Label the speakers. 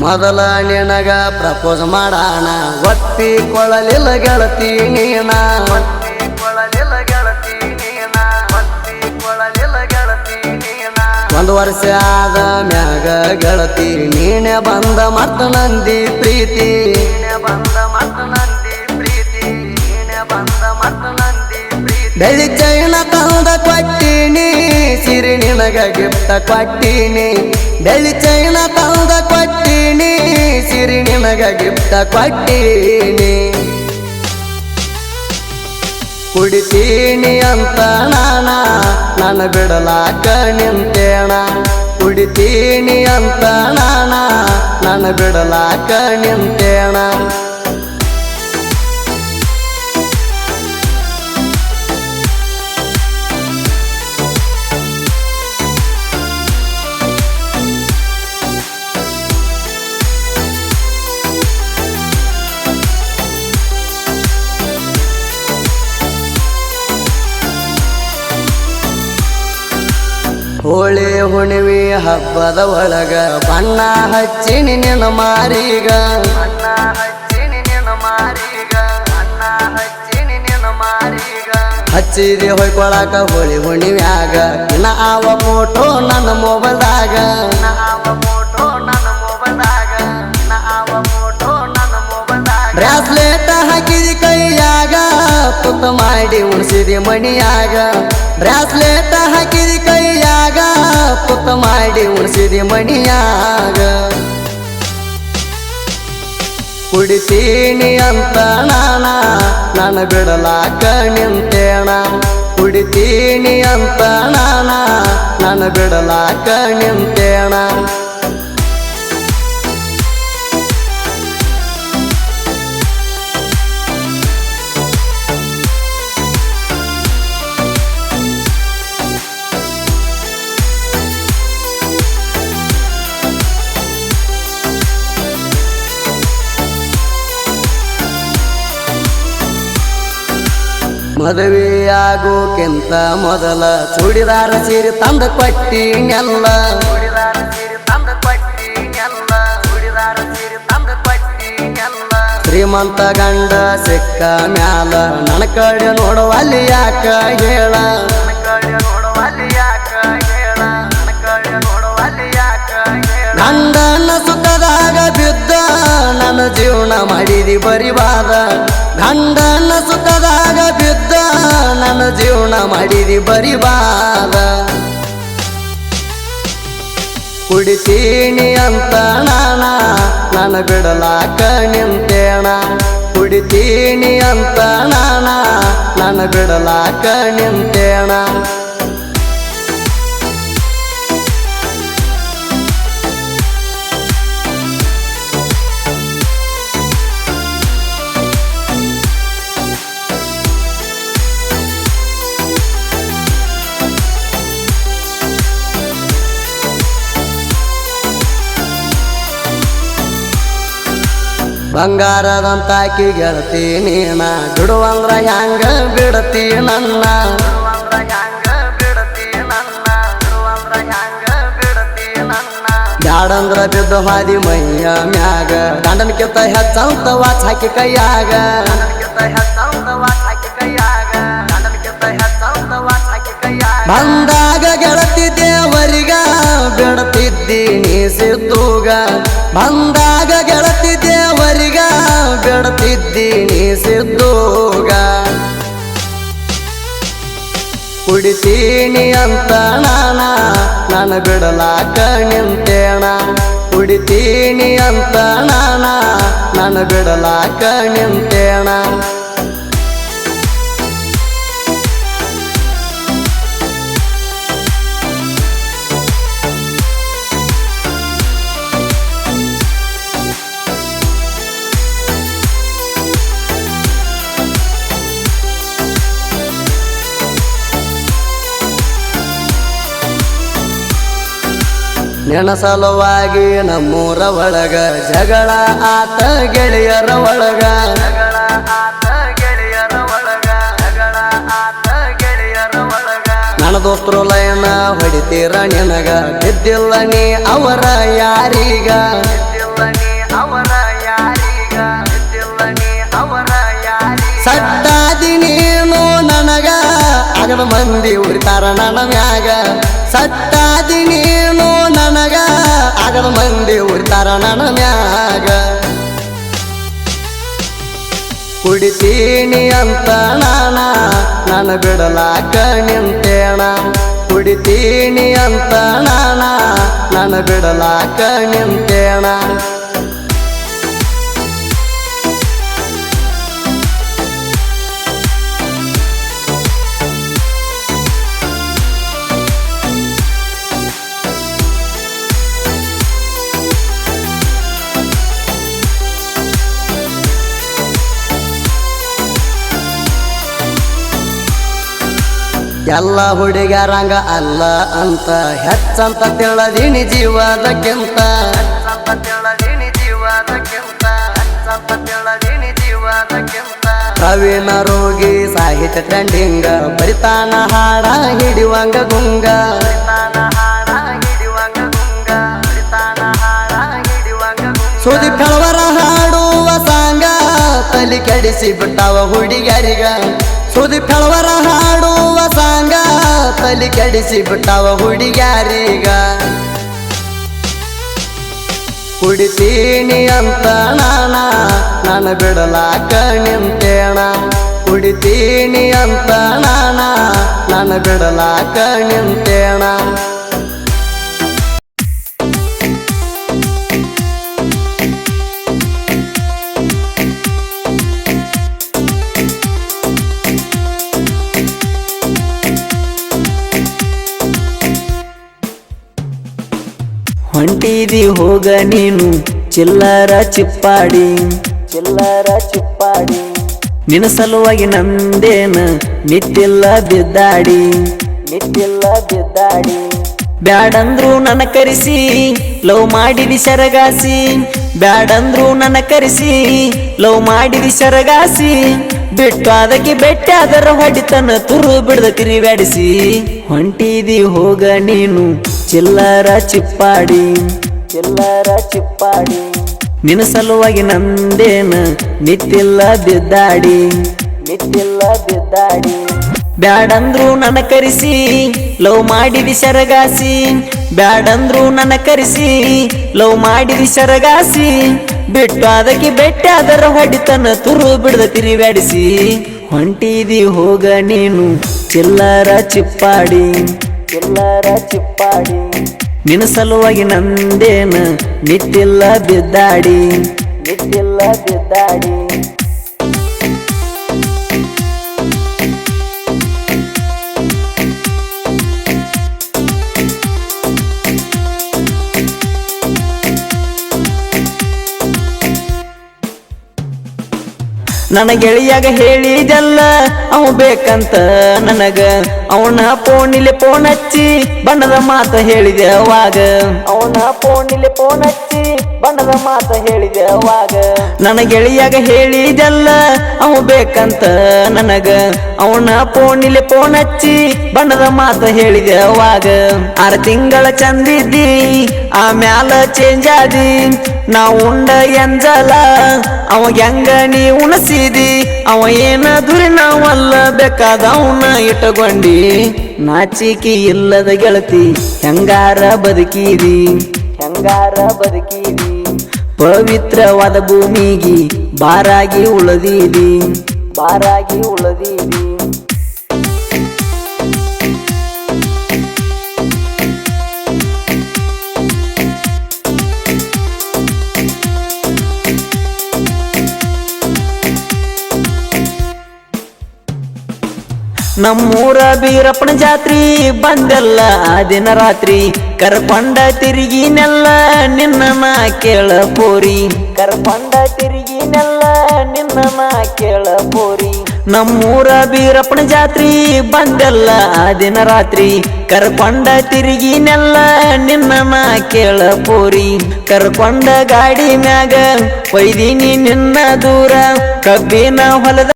Speaker 1: ಮೊದಲ ನಿನಗ ಪ್ರಪೋಸ್ ಮಾಡಾಣ ಒಪ್ಪಿಕೊಳ್ಳಲಿಲ್ಲ ಗೆಳತಿ ನೀನ ಒಂದು ವರ್ಷ ಆದ ಮ್ಯಾಗ ಗೆಳತಿ ನೀನೆ ಬಂದ ಮತ್ತ ನಂದಿ ಪ್ರೀತಿ ಬೆಳ್ಳಿ ಚೈನ ತಂದ ಕೊಟ್ಟೀನಿ ಸಿರಿ ನಿನಗ ಗಿಫ್ಟ ಕೊಟ್ಟೀನಿ ಬೆಳ್ಳಿ ಚೈನ ತಂದ ಕೊಟ್ಟೀನಿ ಸಿರಿ ನಿನಗ ಗಿಫ್ಟ ಕೊಟ್ಟೀನಿ ಕುಡಿತೀನಿ ಅಂತ ನನ್ನ ಬಿಡಲಾಕ ನಿಂತೇಣ ಕುಡಿತೀನಿ ಅಂತ ನನ್ನ ಬಿಡಲಾಕ ನಿಂತೇಣ ಹೋಳಿ ಹುಣಿವಿ ಹಬ್ಬದ ಒಳಗ ಬಣ್ಣ ಹಚ್ಚಿನಿ ನಿನ್ನ ಮಾರಿಗ ಹಚ್ಚಿರಿ ಹೊಯ್ಕೊಳಕ ಹೋಳಿ ಹುಣಿವ್ಯಾಗ ಆವ ಫೋಟೋ ನನ್ನ ಮೊಬೈಲ್ದಾಗ ಬ್ರಾಸ್ಲೆಟ್ ಹಾಕಿದಿ ಕೈಯಾಗ ತುತ್ತ ಮಾಡಿ ಉಣಿಸಿದಿ ಮಣಿಯಾಗ ಬ್ರಾಸ್ಲೆಟ್ ಹಾಕಿದಿ ಕೈಯಾಗ ತುತ್ತ ಮಾಡಿ ಉಣಿಸಿದಿ ಮಣಿಯಾಗ ಕುಡಿತೀನಿ ಅಂತ ನನ್ನ ಬಿಡಲಾಕ ನಿಂತೇಣ ಕುಡಿತೀನಿ ಅಂತ ನನ್ನ ಬಿಡಲಾಕ ನಿಂತೇಣ ಮದುವೆಯಾಗೋಕ್ಕಿಂತ ಮೊದಲ ಚೂಡಿದಾರ ಸೀರೆ ತಂದ ಕೊಟ್ಟಿನೆಲ್ಲ ಶ್ರೀಮಂತ ಗಂಡ ಸಿಕ್ಕ ಮ್ಯಾಲ ನನ್ನ ಕಡೆ ನೋಡುವಲ್ಲಿ ಯಾಕ ಹೇಳ ಗಂಡನ ಸುಖದಾಗ ಬಿದ್ದ ನನ್ನ ಜೀವನ ಮಾಡಿದಿ ಬರಿವಾದ ಗಂಡನ ಸುಖದಾಗ ಬಿದ್ದ ನನ್ನ ಜೀವನ ಮಾಡಿದಿ ಬರಿವಾದ ಕುಡಿತೀನಿ ಅಂತ ನನ್ನ ಬಿಡಲಾಕ ನಿಂತೇಣ ಕುಡಿತೀನಿ ಅಂತ ನನ್ನ ಬಿಡಲಾಕ ನಿಂತೇಣ ಬಂಗಾರದಂತಾಕಿ ಗೆಳತಿ ನೀನ ಬಿಡುವಂದ್ರ ಹ್ಯಾಂಗ ಬಿಡತಿ ನನ್ನ ಬ್ಯಾಡಂದ್ರ ಬಿದ್ದ ಹಾದಿ ಮೈಯ ಮ್ಯಾಗ ಗಂಡನಕ್ಕಿಂತ ಹೆಚ್ಚಂತ ವಾಚ್ ಹಾಕಿ ಕೈಯಾಗ ಬಂದಾಗ ಗೆಳತಿ ದೇವರಿಗ ಬಿಡತಿದ್ದೀನಿ ಸಿದ್ದುಗ ಬಂದಾಗ ಗೆಳತಿ ದೇವರಿಗ ಬಿಡತಿದ್ದೀನಿ ಸಿದ್ದುಗ ಕುಡಿತೀನಿ ಅಂತ ನನ್ನ ಬಿಡಲಾಕ ನಿಂತೇಣ ಕುಡಿತೀನಿ ಅಂತ ನನ್ನ ಬಿಡಲಾಕ ನಿಂತೇಣ ನಿನ್ನ ಸಲುವಾಗಿ ನಮ್ಮೂರ ಒಳಗ ಜಗಳ ಆತ ಗೆಳೆಯರ ಒಳಗ ನನ್ನ ದೋಸ್ತರು ಲಯನ ಹೊಡಿತೀರ ನಿನಗ ಬಿದ್ದಿಲ್ಲ ನೀ ಅವರ ಯಾರೀಗ ಸಟ್ಟಾದಿ ನೀನು ನನಗ ಆಗದ ಮಂದಿ ಉರಿತಾರ ನನ್ನ ಮ್ಯಾಗ ಸಟ್ಟಾದಿ ನೀನು ನನಗ ಆಗದ ಮಂದಿ ಉರಿತಾರ ನನ್ನ ಮ್ಯಾಗ ಕುಡಿತೀನಿ ಅಂತ ನಾನು ಬಿಡಲಾಕ ನಿಂತೇಣ ಕುಡಿತೀನಿ ಅಂತ ನಾನು ಬಿಡಲಾಕ ನಿಂತೇಣ ಎಲ್ಲ ಹುಡುಗರಂಗ ಅಲ್ಲ ಅಂತ ಹೆಚ್ಚಂತ ತಿಳದೀನಿ ಜೀವದಕ್ಕಿಂತ ಕವಿನ ರೋಗಿ ಸಾಹಿತ್ಯ ಟ್ರೆಂಡಿಂಗ ಬರಿತಾನ ಹಾಡ ಹಿಡಿವಂಗ ಗುಂಗ ಸುದಿ ಕಳವರ ಹಾಡುವ ಸಾಂಗ ತಲಿ ಕೆಡಿಸಿ ಬಿಟ್ಟವ ಹುಡುಗರಿಗ ಸುದಿ ಕಳವರ ಹಾಡುವ ಸಾಂಗ ತಲಿ ಕೆಡಿಸಿ ಬಿಟ್ಟವ ಹುಡುಗ್ಯಾರೀಗ ಕುಡಿತೀನಿ ಅಂತ ನಾನು ಬಿಡಲಾಕ ನಿಂತೇಣ ಕುಡಿತೀನಿ ಅಂತ ನಾನು ಬಿಡಲಾಕ ನಿಂತೇಣ
Speaker 2: ಹೊಂಟಿದಿ ಹೋಗ ನೀನು ಚಿಲ್ಲರ ಚಿಪ್ಪಾಡಿ ನಿನ್ನ ಸಲುವಾಗಿ ನಂದೇನ ನಿತ್ತಿಲ್ಲ ಬಿದ್ದಾಡಿ ಬ್ಯಾಡಂದ್ರು ನನ್ನ ಕರೆಸಿ ಲವ್ ಮಾಡಿದಿ ಸರಗಾಸಿ ಬ್ಯಾಡಂದ್ರು ನನ್ನ ಕರೆಸಿ ಲವ್ ಮಾಡಿದಿ ಸರಗಾಸಿ ಬಿಟ್ಟು ಅದಕ್ಕೆ ಬೆಟ್ಟಾದರ ಹೊಡಿತನ ತುರು ಬಿಡದ ತಿರುಗಾಡಿಸಿ ಹೊಂಟಿದಿ ಹೋಗ ನೀನು ಚಿಲ್ಲರ ಚಿಪ್ಪಾಡಿ ನಿನ್ನ ಸಲುವಾಗಿ ನಂದೇನ ನಿತ್ತಿಲ್ಲ ಬಿದ್ದಾಡಿ ಬ್ಯಾಡಂದ್ರು ನನ್ನ ಕರೆಸಿ ಲವ್ ಮಾಡಿದಿ ಸರಗಾಸಿ ಬ್ಯಾಡಂದ್ರು ನನ್ನ ಕರೆಸಿ ಲವ್ ಮಾಡಿದಿ ಸರಗಾಸಿ ಬಿಟ್ಟು ಅದಕ್ಕೆ ಬೆಟ್ಟಾದರ ಹೊಡಿತನ ತುರು ಬಿಡದ ತಿರುಗಾಡಿಸಿ ಹೊಂಟಿದಿ ಹೋಗ ನೀನು ಚಿಲ್ಲರ ಚಿಪ್ಪಾಡಿ ನಿನ್ನ ಸಲುವಾಗಿ ನಂದೇನ ನಿತ್ತಿಲ್ಲ ಬಿದ್ದಾಡಿ ನನ್ನ ಗೆಳೆಯಾಗ ಹೇಳಿದಲ್ಲ ಅವ ಬೇಕಂತ ನನಗ ಅವನ ಫೋನಿಲೆ ಫೋನ್ ಹಚ್ಚಿ ಬಣ್ಣದ ಮಾತ ಹೇಳಿದೆ ಅವಾಗ ನನ್ನ ಗೆಳೆಯಾಗ ಹೇಳಿದಲ್ಲ ಅವ ಬೇಕಂತ ನನಗ ಅವನ ಫೋನಿಲೆ ಫೋನ್ ಹಚ್ಚಿ ಬಣ್ಣದ ಮಾತ ಹೇಳಿದೆ ಅವಾಗ 6 ತಿಂಗಳ ಚಂದಿದ್ದಿ ಆಮ್ಯಾಲ ಚೇಂಜ್ ಆದಿ ನಾ ಉಂಡ ಎಂಜಲ ಅವ ಹೆಂಗ ನೀ ಉಣಸಿದಿ ಅವ ಏನ ದುರಿ ನಾವಲ್ಲ ಬೇಕಾದ ಅವನ ಇಟ್ಟುಕೊಂಡಿ ನಾಚಿಕೆ ಇಲ್ಲದ ಗೆಳತಿ ಹೆಂಗಾರ ಬದುಕಿದಿ ಪವಿತ್ರವಾದ ಭೂಮಿಗೆ ಬಾರಾಗಿ ಉಳದಿದಿ ನಮ್ಮೂರ ಬೀರಪ್ಪನ ಜಾತ್ರಿ ಬಂದೆಲ್ಲ ಆ ದಿನ ರಾತ್ರಿ ಕರ್ಕೊಂಡ ತಿರುಗಿನೆಲ್ಲ ನಿನ್ನ ನಾ ಕೇಳ ಪೋರಿ ನಮ್ಮೂರ ಬೀರಪ್ಪನ ಜಾತ್ರಿ ಬಂದೆಲ್ಲ ಆ ದಿನ ರಾತ್ರಿ ಕರ್ಕೊಂಡ ತಿರುಗಿನೆಲ್ಲ ನಿನ್ನ ನಾ ಕೇಳ ಪೋರಿ ಕರ್ಕೊಂಡ ಗಾಡಿ ಮ್ಯಾಗ ಒಯ್ದೀನಿ ನಿನ್ನ ದೂರ ಕಬ್ಬಿನ ಹೊಲದ